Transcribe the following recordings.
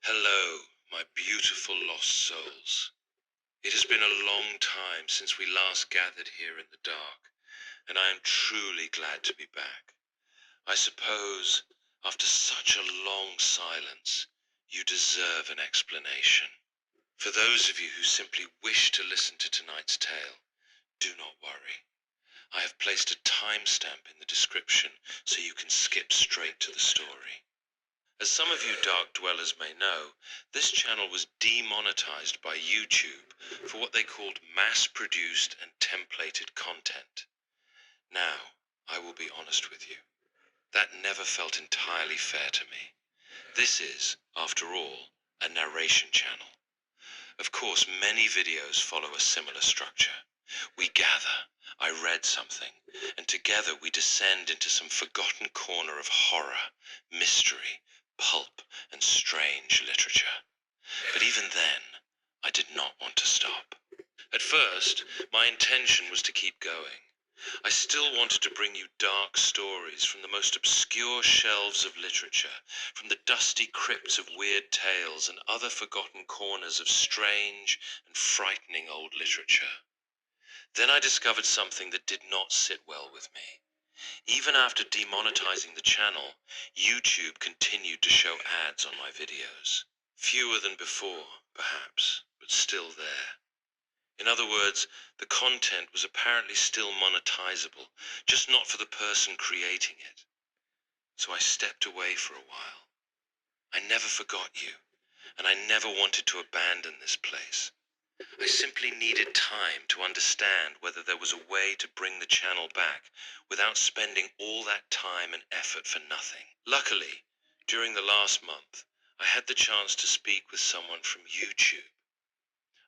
Hello, my beautiful lost souls. It has been a long time since we last gathered here in the dark, and I am truly glad to be back. I suppose, after such a long silence, you deserve an explanation. For those of you who simply wish to listen to tonight's tale, do not worry. I have placed a timestamp in the description so you can skip straight to the story. As some of you Dark Dwellers may know, this channel was demonetized by YouTube for what they called mass-produced and templated content. Now, I will be honest with you. That never felt entirely fair to me. This is, after all, a narration channel. Of course, many videos follow a similar structure. We gather, I read something, and together we descend into some forgotten corner of horror, mystery, pulp, and strange literature. But even then, I did not want to stop. At first, my intention was to keep going. I still wanted to bring you dark stories from the most obscure shelves of literature, from the dusty crypts of weird tales and other forgotten corners of strange and frightening old literature. Then I discovered something that did not sit well with me. Even after demonetizing the channel, YouTube continued to show ads on my videos. Fewer than before, perhaps, but still there. In other words, the content was apparently still monetizable, just not for the person creating it. So I stepped away for a while. I never forgot you, and I never wanted to abandon this place. I simply needed time to understand whether there was a way to bring the channel back without spending all that time and effort for nothing. Luckily, during the last month, I had the chance to speak with someone from YouTube.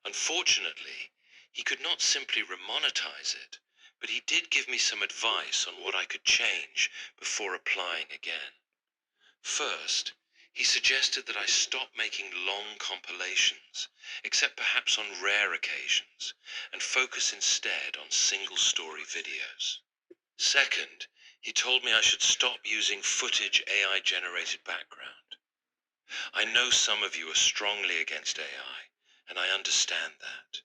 Unfortunately, he could not simply remonetize it, but he did give me some advice on what I could change before applying again. First, he suggested that I stop making long compilations, except perhaps on rare occasions, and focus instead on single-story videos. Second, he told me I should stop using footage AI-generated background. I know some of you are strongly against AI, and I understand that.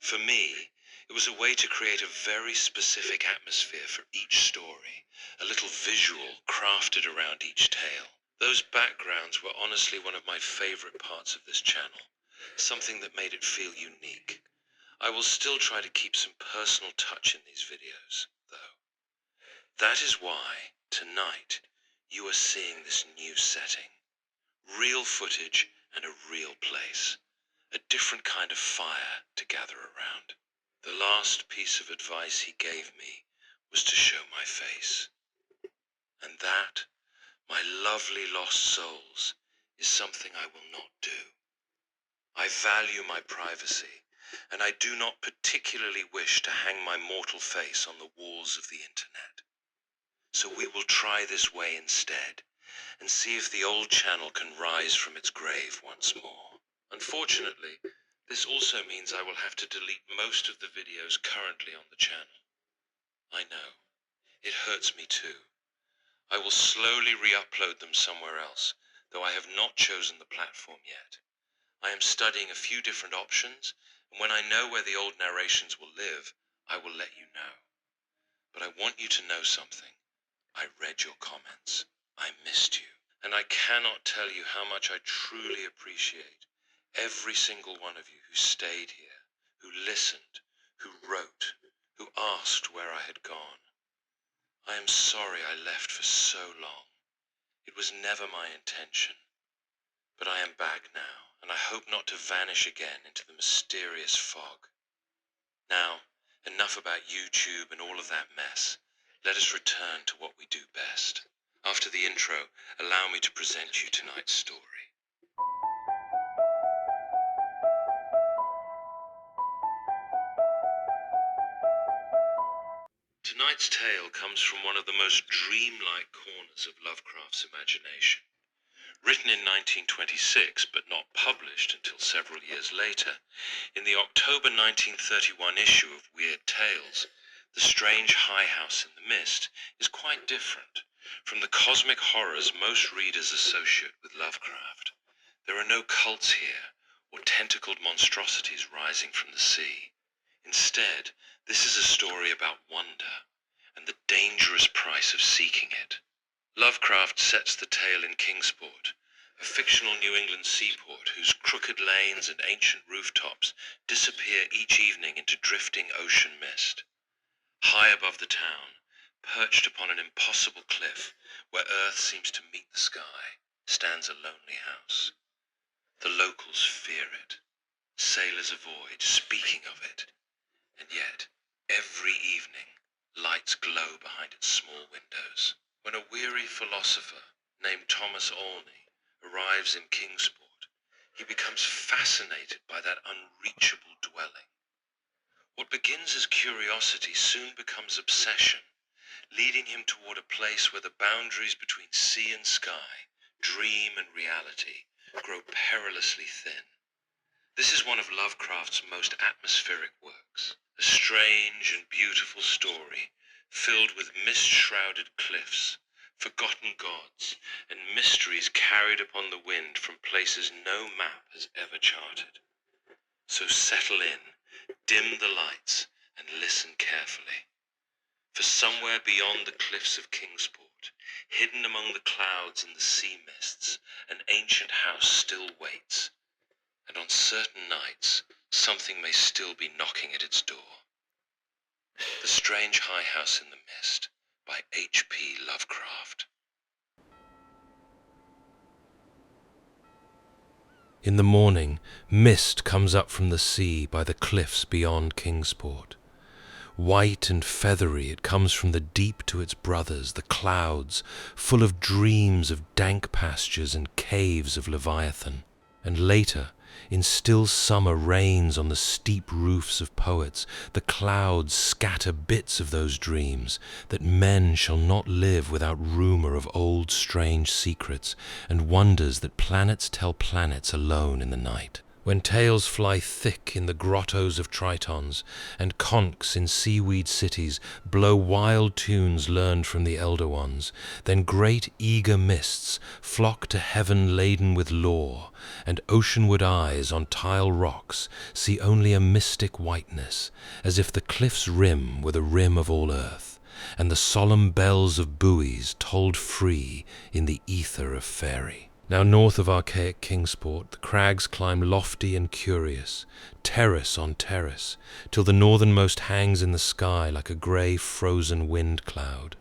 For me, it was a way to create a very specific atmosphere for each story, a little visual crafted around each tale. Those backgrounds were honestly one of my favorite parts of this channel, something that made it feel unique. I will still try to keep some personal touch in these videos, though. That is why, tonight, you are seeing this new setting. Real footage and a real place. A different kind of fire to gather around. The last piece of advice he gave me was to show my face. And that, my lovely lost souls, is something I will not do. I value my privacy, and I do not particularly wish to hang my mortal face on the walls of the internet. So we will try this way instead, and see if the old channel can rise from its grave once more. Unfortunately, this also means I will have to delete most of the videos currently on the channel. I know, it hurts me too. I will slowly re-upload them somewhere else, though I have not chosen the platform yet. I am studying a few different options, and when I know where the old narrations will live, I will let you know. But I want you to know something. I read your comments. I missed you. And I cannot tell you how much I truly appreciate every single one of you who stayed here, who listened, who wrote, who asked where I had gone. I am sorry I left for so long. It was never my intention. But I am back now, and I hope not to vanish again into the mysterious fog. Now, enough about YouTube and all of that mess. Let us return to what we do best. After the intro, allow me to present you tonight's story. Tonight's tale comes from one of the most dreamlike corners of Lovecraft's imagination. Written in 1926, but not published until several years later, in the October 1931 issue of Weird Tales, The strange high house in the mist is quite different from the cosmic horrors most readers associate with Lovecraft. There are no cults here, or tentacled monstrosities rising from the sea. Instead, this is a story about wonder, and the dangerous price of seeking it. Lovecraft sets the tale in Kingsport, a fictional New England seaport whose crooked lanes and ancient rooftops disappear each evening into drifting ocean mist. High above the town, perched upon an impossible cliff where earth seems to meet the sky, stands a lonely house. The locals fear it. Sailors avoid speaking of it. And yet, every evening, lights glow behind its small windows. When a weary philosopher named Thomas Olney arrives in Kingsport, he becomes fascinated by that unreachable dwelling. What begins as curiosity soon becomes obsession, leading him toward a place where the boundaries between sea and sky, dream and reality, grow perilously thin. This is one of Lovecraft's most atmospheric works, a strange and beautiful story filled with mist-shrouded cliffs, forgotten gods, and mysteries carried upon the wind from places no map has ever charted. So settle in, dim the lights, and listen carefully. For somewhere beyond the cliffs of Kingsport, hidden among the clouds and the sea mists, an ancient house still waits. And on certain nights, something may still be knocking at its door. The Strange High House in the Mist by H.P. Lovecraft. In the morning, mist comes up from the sea by the cliffs beyond Kingsport. White and feathery it comes from the deep to its brothers, the clouds, full of dreams of dank pastures and caves of Leviathan. And later, in still summer rains on the steep roofs of poets, the clouds scatter bits of those dreams, that men shall not live without rumour of old strange secrets, and wonders that planets tell planets alone in the night. When tales fly thick in the grottos of tritons, and conchs in seaweed cities blow wild tunes learned from the elder ones, then great eager mists flock to heaven laden with lore, and oceanward eyes on tile rocks see only a mystic whiteness, as if the cliff's rim were the rim of all earth, and the solemn bells of buoys tolled free in the ether of faery. Now north of archaic Kingsport, the crags climb lofty and curious, terrace on terrace, till the northernmost hangs in the sky like a grey frozen wind cloud.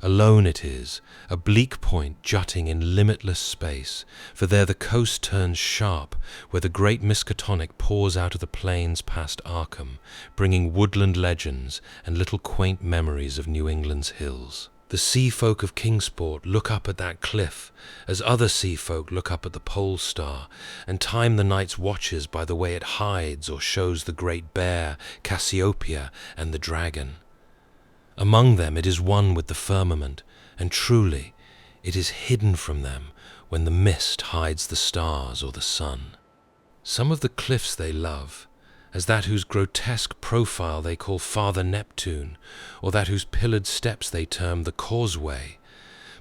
Alone it is, a bleak point jutting in limitless space, for there the coast turns sharp, where the great Miskatonic pours out of the plains past Arkham, bringing woodland legends and little quaint memories of New England's hills. The sea folk of Kingsport look up at that cliff, as other sea folk look up at the pole star, and time the night's watches by the way it hides or shows the great bear, Cassiopeia, and the dragon. Among them it is one with the firmament, and truly it is hidden from them when the mist hides the stars or the sun. Some of the cliffs they love, as that whose grotesque profile they call Father Neptune, or that whose pillared steps they term the Causeway.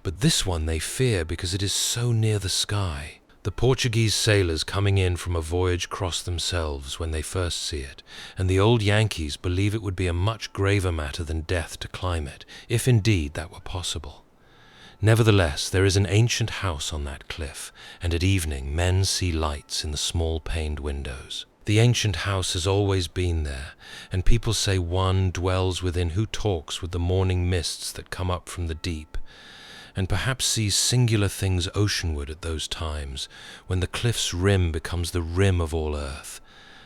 But this one they fear because it is so near the sky. The Portuguese sailors coming in from a voyage cross themselves when they first see it, and the old Yankees believe it would be a much graver matter than death to climb it, if indeed that were possible. Nevertheless, there is an ancient house on that cliff, and at evening men see lights in the small paned windows. The ancient house has always been there, and people say one dwells within who talks with the morning mists that come up from the deep, and perhaps sees singular things oceanward at those times, when the cliff's rim becomes the rim of all earth,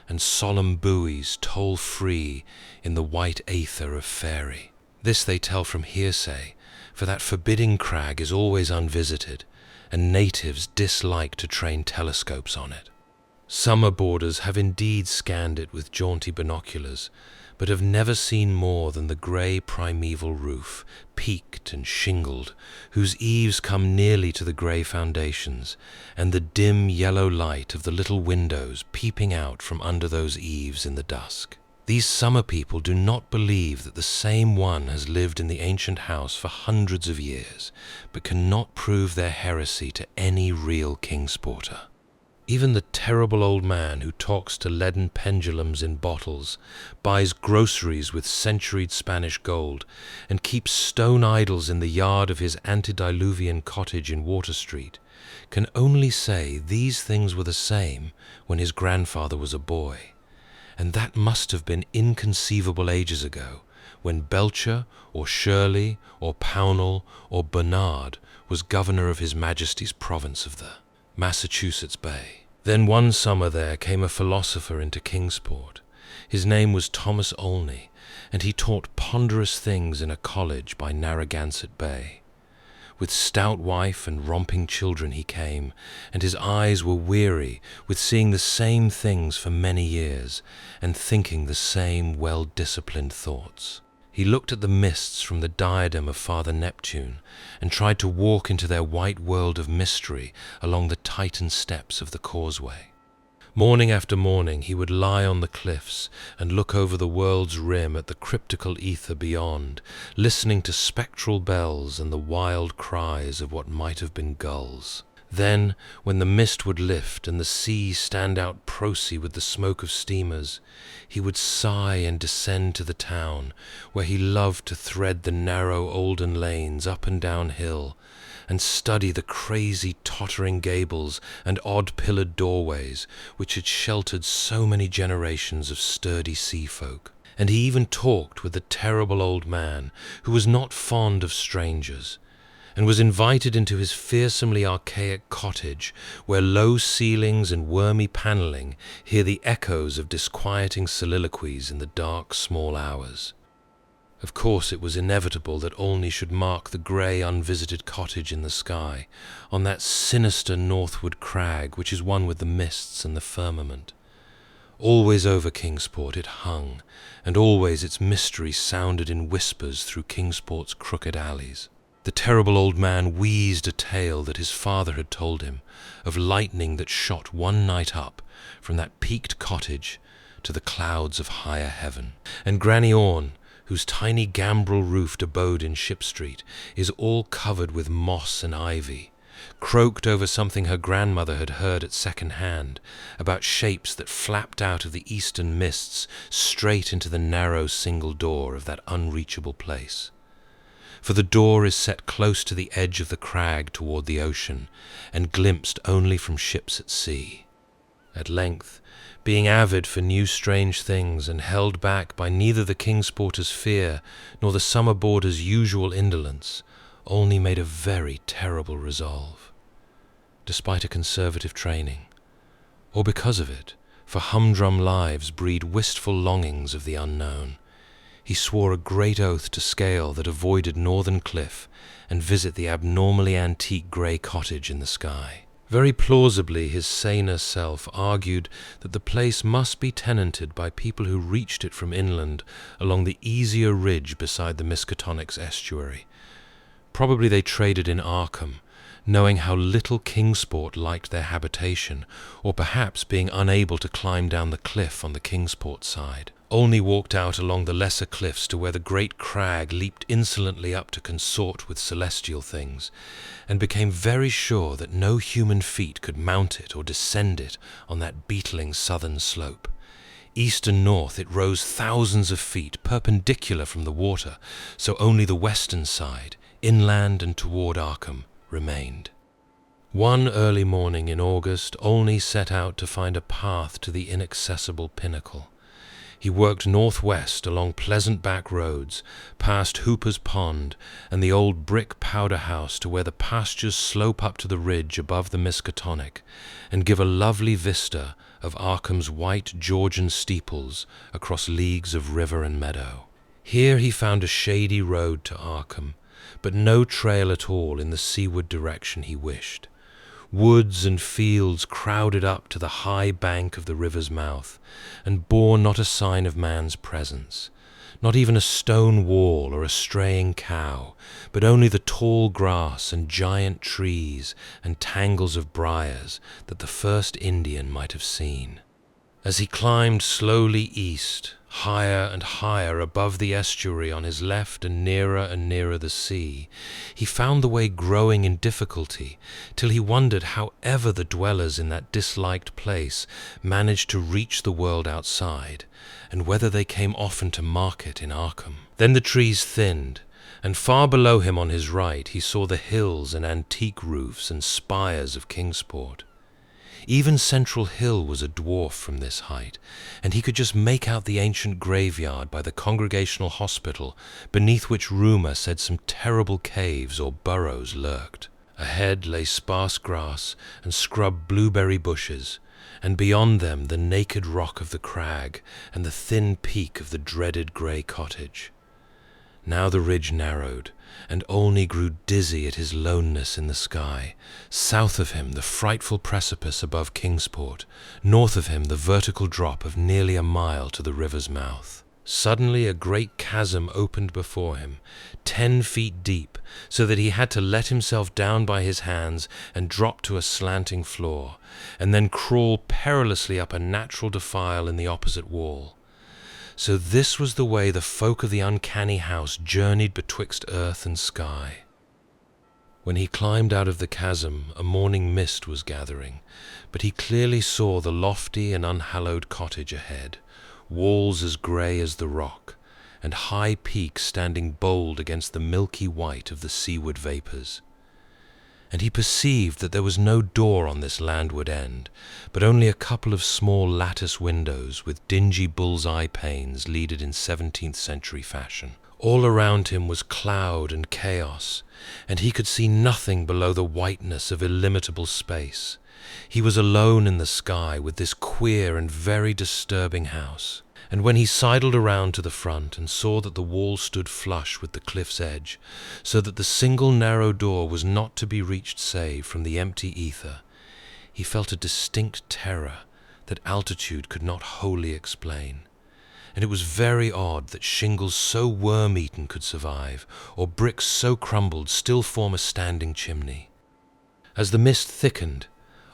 and solemn buoys toll free in the white aether of faery. This they tell from hearsay, for that forbidding crag is always unvisited, and natives dislike to train telescopes on it. Summer boarders have indeed scanned it with jaunty binoculars, but have never seen more than the grey primeval roof, peaked and shingled, whose eaves come nearly to the grey foundations, and the dim yellow light of the little windows peeping out from under those eaves in the dusk. These summer people do not believe that the same one has lived in the ancient house for hundreds of years, but cannot prove their heresy to any real Kingsporter. Even the terrible old man who talks to leaden pendulums in bottles, buys groceries with centuried Spanish gold, and keeps stone idols in the yard of his antediluvian cottage in Water Street, can only say these things were the same when his grandfather was a boy. And that must have been inconceivable ages ago, when Belcher or Shirley or Pownall or Bernard was governor of His Majesty's province of the Massachusetts Bay. Then one summer there came a philosopher into Kingsport. His name was Thomas Olney, and he taught ponderous things in a college by Narragansett Bay. With stout wife and romping children he came, and his eyes were weary with seeing the same things for many years, and thinking the same well-disciplined thoughts. He looked at the mists from the diadem of Father Neptune, and tried to walk into their white world of mystery along the Titan steps of the causeway. Morning after morning he would lie on the cliffs and look over the world's rim at the cryptical ether beyond, listening to spectral bells and the wild cries of what might have been gulls. Then, when the mist would lift and the sea stand out prosy with the smoke of steamers, he would sigh and descend to the town, where he loved to thread the narrow olden lanes up and down hill, and study the crazy tottering gables and odd-pillared doorways which had sheltered so many generations of sturdy sea folk. And he even talked with the terrible old man, who was not fond of strangers, and was invited into his fearsomely archaic cottage, where low ceilings and wormy panelling hear the echoes of disquieting soliloquies in the dark small hours. Of course it was inevitable that Olney should mark the grey unvisited cottage in the sky, on that sinister northward crag which is one with the mists and the firmament. Always over Kingsport it hung, and always its mystery sounded in whispers through Kingsport's crooked alleys. The terrible old man wheezed a tale that his father had told him, of lightning that shot one night up from that peaked cottage to the clouds of higher heaven. And Granny Orne, whose tiny gambrel-roofed abode in Ship Street is all covered with moss and ivy, croaked over something her grandmother had heard at second hand, about shapes that flapped out of the eastern mists straight into the narrow single door of that unreachable place. For the door is set close to the edge of the crag toward the ocean, and glimpsed only from ships at sea. At length, being avid for new strange things, and held back by neither the Kingsporter's fear nor the summer boarder's usual indolence, Olney made a very terrible resolve. Despite a conservative training, or because of it, for humdrum lives breed wistful longings of the unknown, he swore a great oath to scale that avoided northern cliff and visit the abnormally antique grey cottage in the sky. Very plausibly his saner self argued that the place must be tenanted by people who reached it from inland along the easier ridge beside the Miskatonic's estuary. Probably they traded in Arkham, knowing how little Kingsport liked their habitation, or perhaps being unable to climb down the cliff on the Kingsport side. Olney walked out along the lesser cliffs to where the great crag leaped insolently up to consort with celestial things, and became very sure that no human feet could mount it or descend it on that beetling southern slope. East and north it rose thousands of feet, perpendicular from the water, so only the western side, inland and toward Arkham, remained. One early morning in August, Olney set out to find a path to the inaccessible pinnacle. He worked northwest along pleasant back roads, past Hooper's Pond and the old brick powder house to where the pastures slope up to the ridge above the Miskatonic and give a lovely vista of Arkham's white Georgian steeples across leagues of river and meadow. Here he found a shady road to Arkham, but no trail at all in the seaward direction he wished. Woods and fields crowded up to the high bank of the river's mouth, and bore not a sign of man's presence, not even a stone wall or a straying cow, but only the tall grass and giant trees and tangles of briars that the first Indian might have seen. As he climbed slowly east, higher and higher above the estuary on his left and nearer the sea, he found the way growing in difficulty, till he wondered how ever the dwellers in that disliked place managed to reach the world outside, and whether they came often to market in Arkham. Then the trees thinned, and far below him on his right he saw the hills and antique roofs and spires of Kingsport. Even Central Hill was a dwarf from this height, and he could just make out the ancient graveyard by the Congregational Hospital, beneath which rumour said some terrible caves or burrows lurked. Ahead lay sparse grass and scrub blueberry bushes, and beyond them the naked rock of the crag and the thin peak of the dreaded grey cottage. Now the ridge narrowed, and Olney grew dizzy at his loneness in the sky. South of him the frightful precipice above Kingsport, north of him the vertical drop of nearly a mile to the river's mouth. Suddenly a great chasm opened before him, 10 feet deep, so that he had to let himself down by his hands and drop to a slanting floor, and then crawl perilously up a natural defile in the opposite wall. So this was the way the folk of the uncanny house journeyed betwixt earth and sky. When he climbed out of the chasm, a morning mist was gathering, but he clearly saw the lofty and unhallowed cottage ahead, walls as grey as the rock, and high peaks standing bold against the milky white of the seaward vapours. And he perceived that there was no door on this landward end, but only a couple of small lattice windows with dingy bull's-eye panes leaded in 17th century fashion. All around him was cloud and chaos, and he could see nothing below the whiteness of illimitable space. He was alone in the sky with this queer and very disturbing house. And when he sidled around to the front and saw that the wall stood flush with the cliff's edge, so that the single narrow door was not to be reached save from the empty ether, he felt a distinct terror that altitude could not wholly explain. And it was very odd that shingles so worm-eaten could survive, or bricks so crumbled still form a standing chimney. As the mist thickened,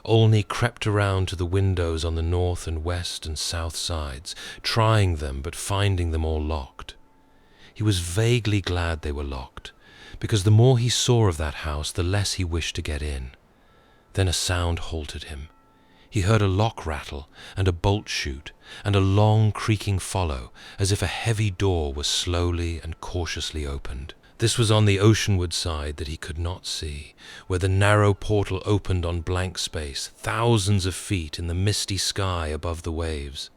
Olney crept around to the windows on the north and west and south sides, trying them but finding them all locked. He was vaguely glad they were locked, because the more he saw of that house, the less he wished to get in. Then a sound halted him. He heard a lock rattle and a bolt shoot, and a long creaking follow, as if a heavy door was slowly and cautiously opened. This was on the oceanward side that he could not see, where the narrow portal opened on blank space, thousands of feet in the misty sky above the waves.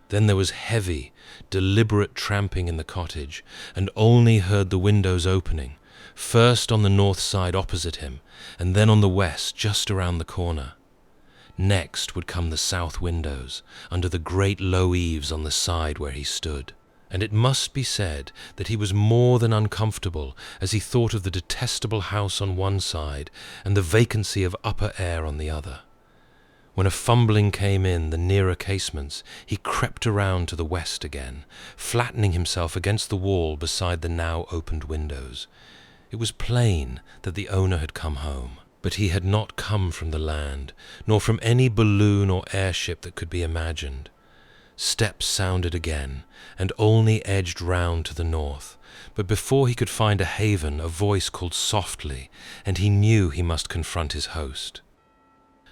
Then there was heavy, deliberate tramping in the cottage, and Olney heard the windows opening, first on the north side opposite him, and then on the west just around the corner. Next would come the south windows, under the great low eaves on the side where he stood. And it must be said that he was more than uncomfortable as he thought of the detestable house on one side and the vacancy of upper air on the other. When a fumbling came in the nearer casements, he crept around to the west again, flattening himself against the wall beside the now opened windows. It was plain that the owner had come home, but he had not come from the land, nor from any balloon or airship that could be imagined. Steps sounded again, and Olney edged round to the north, but before he could find a haven, a voice called softly, and he knew he must confront his host.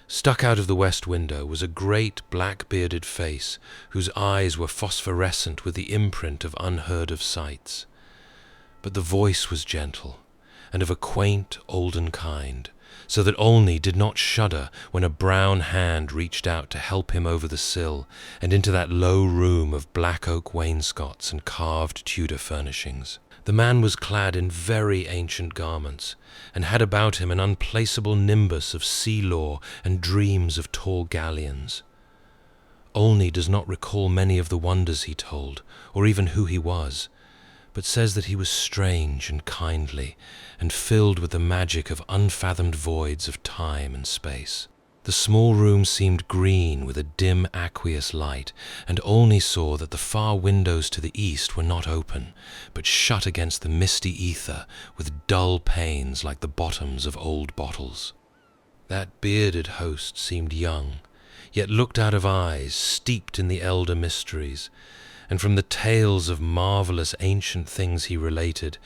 Stuck out of the west window was a great black-bearded face, whose eyes were phosphorescent with the imprint of unheard-of sights. But the voice was gentle, and of a quaint, olden kind, so that Olney did not shudder when a brown hand reached out to help him over the sill and into that low room of black oak wainscots and carved Tudor furnishings. The man was clad in very ancient garments, and had about him an unplaceable nimbus of sea lore and dreams of tall galleons. Olney does not recall many of the wonders he told, or even who he was, but says that he was strange and kindly, and filled with the magic of unfathomed voids of time and space. The small room seemed green with a dim aqueous light, and Olney saw that the far windows to the east were not open, but shut against the misty ether with dull panes like the bottoms of old bottles. That bearded host seemed young, yet looked out of eyes steeped in the elder mysteries, and from the tales of marvellous ancient things he related,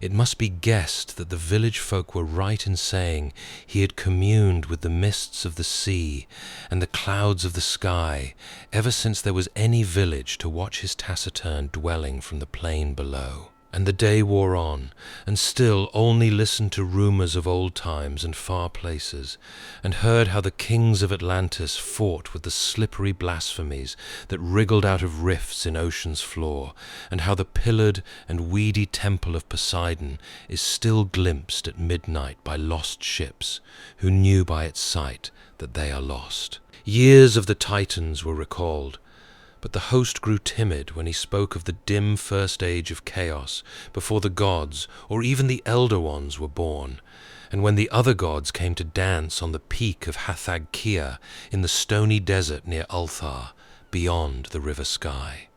it must be guessed that the village folk were right in saying he had communed with the mists of the sea and the clouds of the sky ever since there was any village to watch his taciturn dwelling from the plain below. And the day wore on, and still Olney listened to rumours of old times and far places, and heard how the kings of Atlantis fought with the slippery blasphemies that wriggled out of rifts in ocean's floor, and how the pillared and weedy temple of Poseidon is still glimpsed at midnight by lost ships, who knew by its sight that they are lost. Years of the Titans were recalled, but the host grew timid when he spoke of the dim first age of chaos before the gods or even the elder ones were born, and when the other gods came to dance on the peak of Hathag-Kia in the stony desert near Ulthar, beyond the river Sky.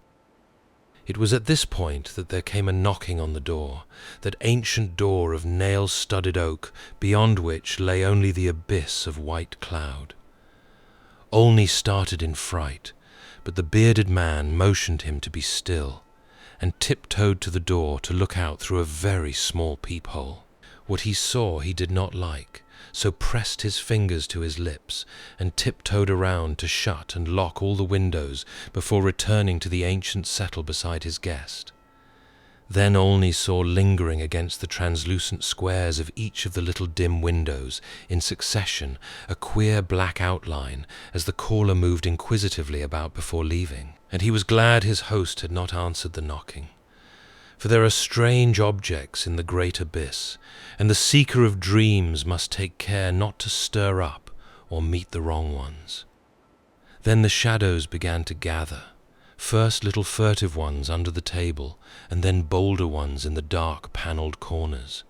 It was at this point that there came a knocking on the door, that ancient door of nail-studded oak, beyond which lay only the abyss of white cloud. Olney started in fright, but the bearded man motioned him to be still, and tiptoed to the door to look out through a very small peephole. What he saw he did not like, so pressed his fingers to his lips, and tiptoed around to shut and lock all the windows before returning to the ancient settle beside his guest. Then Olney saw lingering against the translucent squares of each of the little dim windows, in succession, a queer black outline as the caller moved inquisitively about before leaving, and he was glad his host had not answered the knocking. For there are strange objects in the great abyss, and the seeker of dreams must take care not to stir up or meet the wrong ones. Then the shadows began to gather, first little furtive ones under the table, and then bolder ones in the dark panelled corners,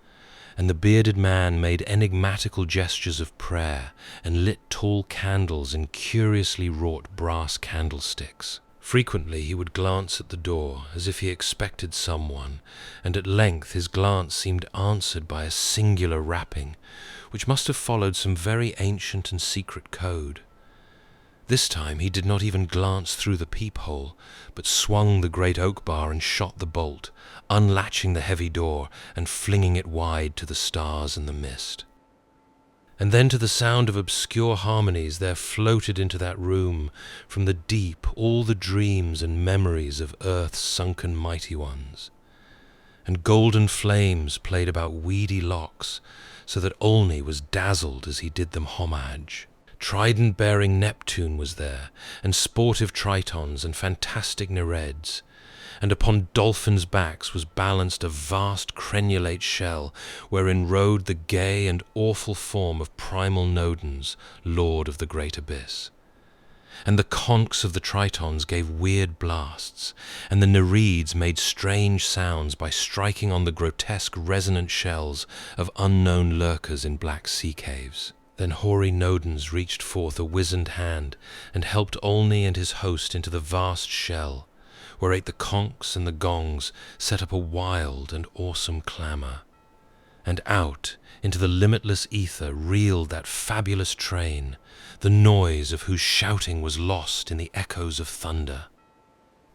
and the bearded man made enigmatical gestures of prayer and lit tall candles in curiously wrought brass candlesticks. Frequently he would glance at the door as if he expected someone, and at length his glance seemed answered by a singular rapping, which must have followed some very ancient and secret code. This time he did not even glance through the peephole, but swung the great oak bar and shot the bolt, unlatching the heavy door and flinging it wide to the stars and the mist. And then to the sound of obscure harmonies there floated into that room from the deep all the dreams and memories of earth's sunken mighty ones. And golden flames played about weedy locks, so that Olney was dazzled as he did them homage. Trident-bearing Neptune was there, and sportive Tritons and fantastic Nereids, and upon dolphins' backs was balanced a vast crenulate shell, wherein rode the gay and awful form of primal Nodens, lord of the great abyss. And the conchs of the Tritons gave weird blasts, and the Nereids made strange sounds by striking on the grotesque resonant shells of unknown lurkers in black sea caves. Then hoary Nodens reached forth a wizened hand and helped Olney and his host into the vast shell, whereat the conchs and the gongs set up a wild and awesome clamour. And out into the limitless ether reeled that fabulous train, the noise of whose shouting was lost in the echoes of thunder.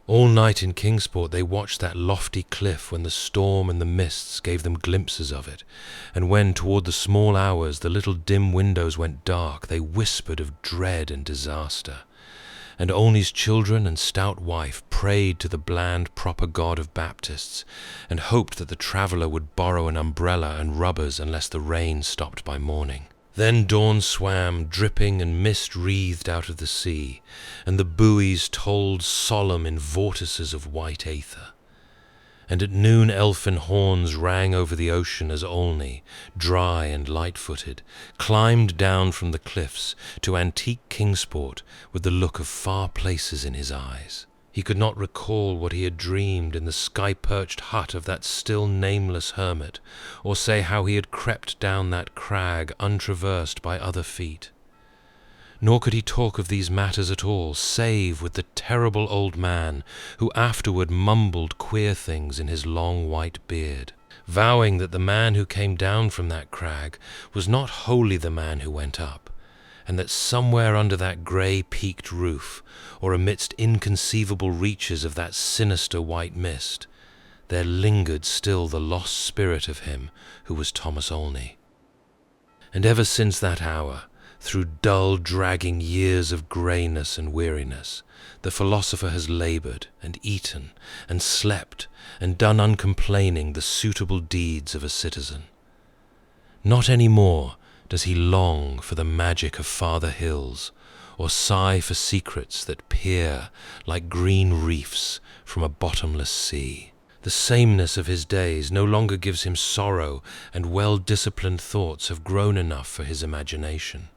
All night in Kingsport they watched that lofty cliff when the storm and the mists gave them glimpses of it, and when toward the small hours the little dim windows went dark, they whispered of dread and disaster. And Olney's children and stout wife prayed to the bland proper god of Baptists, and hoped that the traveller would borrow an umbrella and rubbers unless the rain stopped by morning. Then dawn swam, dripping and mist-wreathed out of the sea, and the buoys tolled solemn in vortices of white aether. And at noon elfin horns rang over the ocean as Olney, dry and light-footed, climbed down from the cliffs to antique Kingsport with the look of far places in his eyes. He could not recall what he had dreamed in the sky-perched hut of that still nameless hermit, or say how he had crept down that crag untraversed by other feet. Nor could he talk of these matters at all, save with the terrible old man who afterward mumbled queer things in his long white beard, vowing that the man who came down from that crag was not wholly the man who went up, and that somewhere under that grey peaked roof, or amidst inconceivable reaches of that sinister white mist, there lingered still the lost spirit of him who was Thomas Olney. And ever since that hour, through dull, dragging years of greyness and weariness, the philosopher has laboured and eaten and slept and done uncomplaining the suitable deeds of a citizen. Not any more does he long for the magic of farther hills, or sigh for secrets that peer like green reefs from a bottomless sea. The sameness of his days no longer gives him sorrow, and well-disciplined thoughts have grown enough for his imagination.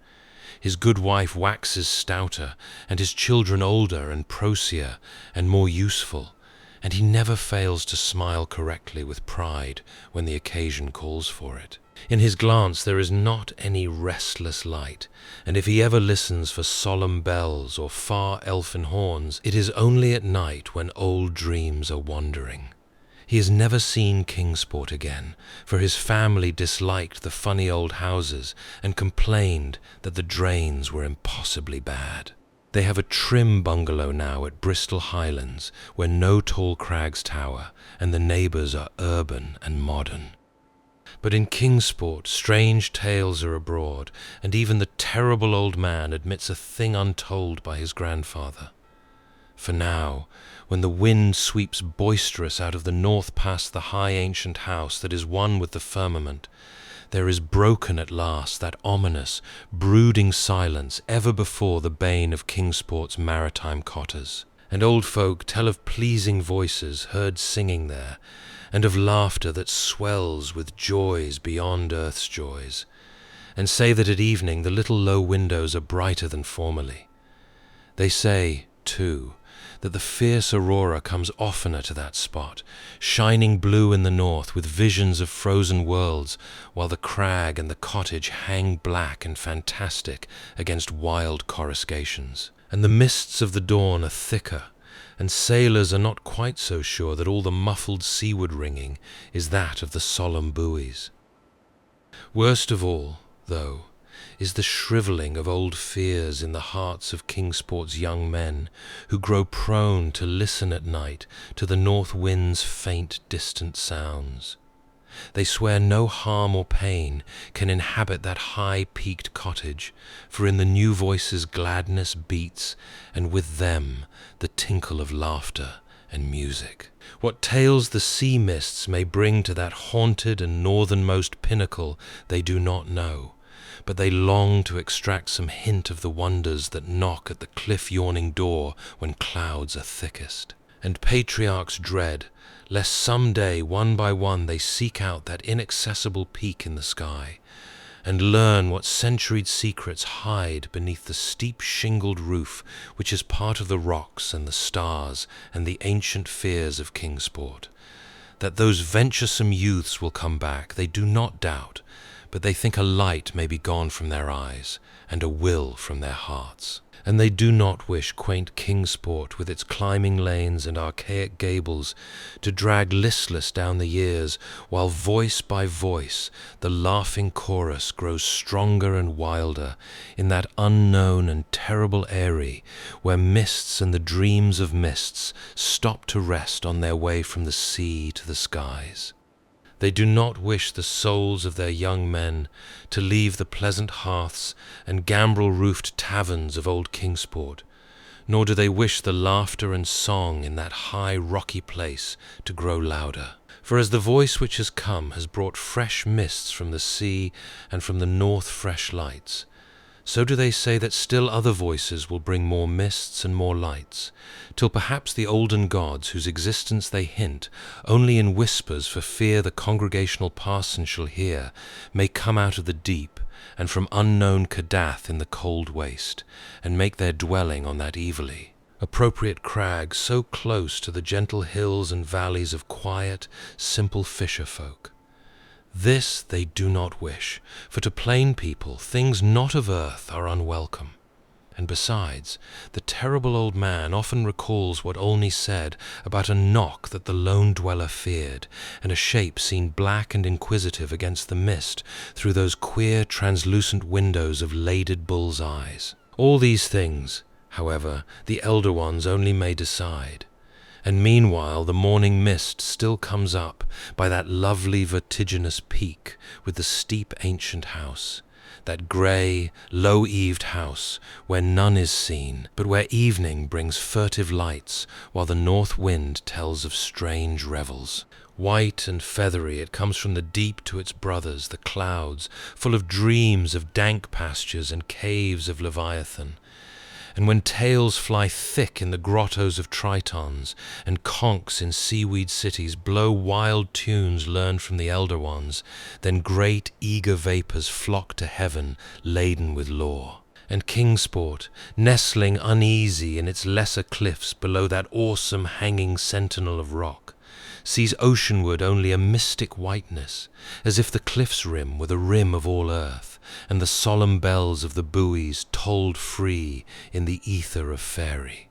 His good wife waxes stouter, and his children older and prosier and more useful, and he never fails to smile correctly with pride when the occasion calls for it. In his glance there is not any restless light, and if he ever listens for solemn bells or far elfin horns, it is only at night when old dreams are wandering. He has never seen Kingsport again, for his family disliked the funny old houses and complained that the drains were impossibly bad. They have a trim bungalow now at Bristol Highlands, where no tall crags tower, and the neighbours are urban and modern. But in Kingsport strange tales are abroad, and even the terrible old man admits a thing untold by his grandfather. For now, when the wind sweeps boisterous out of the north past the high ancient house that is one with the firmament, there is broken at last that ominous, brooding silence ever before the bane of Kingsport's maritime cotters, and old folk tell of pleasing voices heard singing there, and of laughter that swells with joys beyond earth's joys, and say that at evening the little low windows are brighter than formerly. They say, too, that the fierce aurora comes oftener to that spot, shining blue in the north with visions of frozen worlds, while the crag and the cottage hang black and fantastic against wild coruscations. And the mists of the dawn are thicker, and sailors are not quite so sure that all the muffled seaward ringing is that of the solemn buoys. Worst of all, though, is the shrivelling of old fears in the hearts of Kingsport's young men, who grow prone to listen at night to the north wind's faint distant sounds. They swear no harm or pain can inhabit that high-peaked cottage, for in the new voices gladness beats, and with them the tinkle of laughter and music. What tales the sea mists may bring to that haunted and northernmost pinnacle they do not know, but they long to extract some hint of the wonders that knock at the cliff-yawning door when clouds are thickest. And patriarchs dread lest some day, one by one, they seek out that inaccessible peak in the sky, and learn what centuried secrets hide beneath the steep shingled roof which is part of the rocks and the stars and the ancient fears of Kingsport. That those venturesome youths will come back, they do not doubt, but they think a light may be gone from their eyes, and a will from their hearts. And they do not wish quaint Kingsport with its climbing lanes and archaic gables to drag listless down the years, while voice by voice the laughing chorus grows stronger and wilder in that unknown and terrible eyrie where mists and the dreams of mists stop to rest on their way from the sea to the skies. They do not wish the souls of their young men to leave the pleasant hearths and gambrel-roofed taverns of old Kingsport, nor do they wish the laughter and song in that high rocky place to grow louder. For as the voice which has come has brought fresh mists from the sea and from the north fresh lights, so do they say that still other voices will bring more mists and more lights, till perhaps the olden gods, whose existence they hint only in whispers for fear the congregational parson shall hear, may come out of the deep, and from unknown Cadath in the cold waste, and make their dwelling on that evilly appropriate crag so close to the gentle hills and valleys of quiet, simple fisher folk. This they do not wish, for to plain people things not of earth are unwelcome, And besides, the terrible old man often recalls what Olney said about a knock that the lone dweller feared, and a shape seen black and inquisitive against the mist through those queer translucent windows of laded bull's eyes. All these things, however, the elder ones only may decide. And meanwhile the morning mist still comes up by that lovely vertiginous peak with the steep ancient house, that grey, low-eaved house where none is seen, but where evening brings furtive lights while the north wind tells of strange revels. White and feathery it comes from the deep to its brothers, the clouds, full of dreams of dank pastures and caves of Leviathan. And when tales fly thick in the grottos of tritons, and conchs in seaweed cities blow wild tunes learned from the elder ones, then great eager vapours flock to heaven laden with lore. And Kingsport, nestling uneasy in its lesser cliffs below that awesome hanging sentinel of rock, sees oceanward only a mystic whiteness, as if the cliff's rim were the rim of all earth, and the solemn bells of the buoys tolled free in the ether of faery.